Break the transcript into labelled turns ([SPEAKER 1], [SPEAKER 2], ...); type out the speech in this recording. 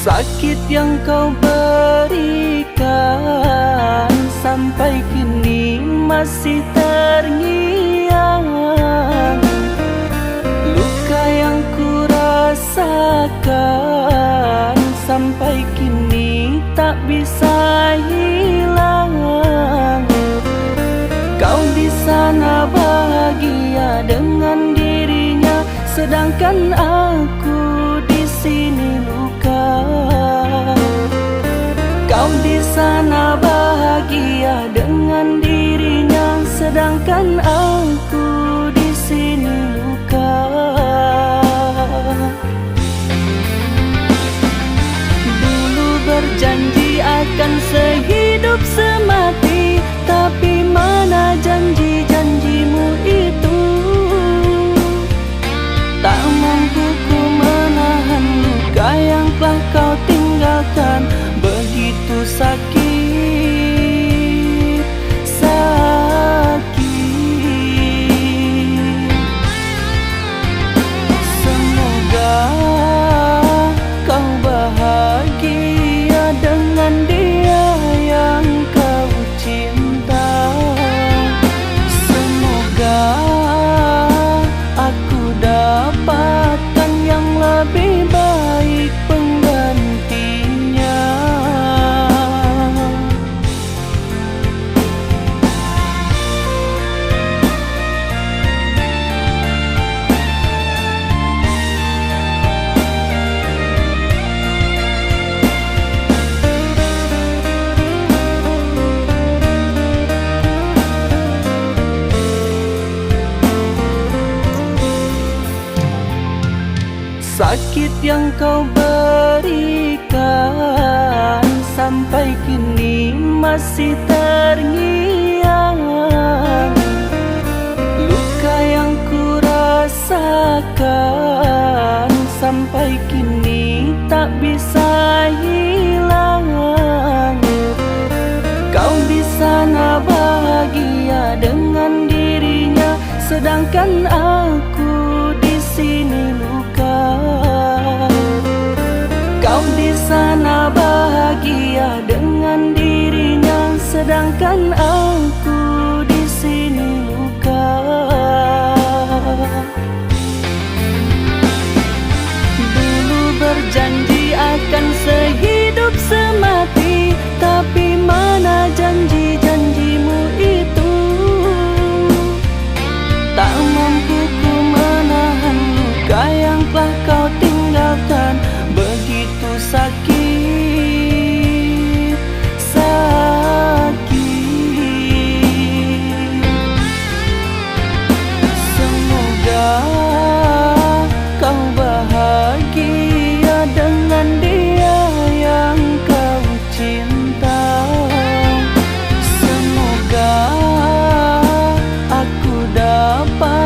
[SPEAKER 1] Sakit yang kau berikan sampai kini masih terngiang. Luka yang ku rasakan sampai kini tak bisa hilang. Kau di sana bahagia dengan dirinya, sedangkan aku di sini luka. Kau di sana bahagia dengan dirinya, sedangkan aku di sini luka. Dulu berjanji akan sehidup semati, tapi mana janji-janjimu itu? Tak mampu ku menahan luka yang telah kau tinggalkan. Begitu sakit, sakit. Semoga kau bahagia dengan dia yang kau cinta. Semoga aku dapatkan yang lebih baik penggantinya. Sakit yang kau berikan sampai kini masih terngiang. Luka yang ku rasakan sampai kini tak bisa hilang. Kau di sana bahagia dengan dirinya, sedangkan aku di sini luka. Kau di sana bahagia dengan dirinya, sedangkan aku di sini luka. Dulu berjanji akan sehidup semati, tapi mana janji-janjimu itu? Tak mampu ku menahan luka yang telah kau tinggalkan. Begitu sakit, sakit. Semoga kau bahagia dengan dia yang kau cinta. Semoga aku dapat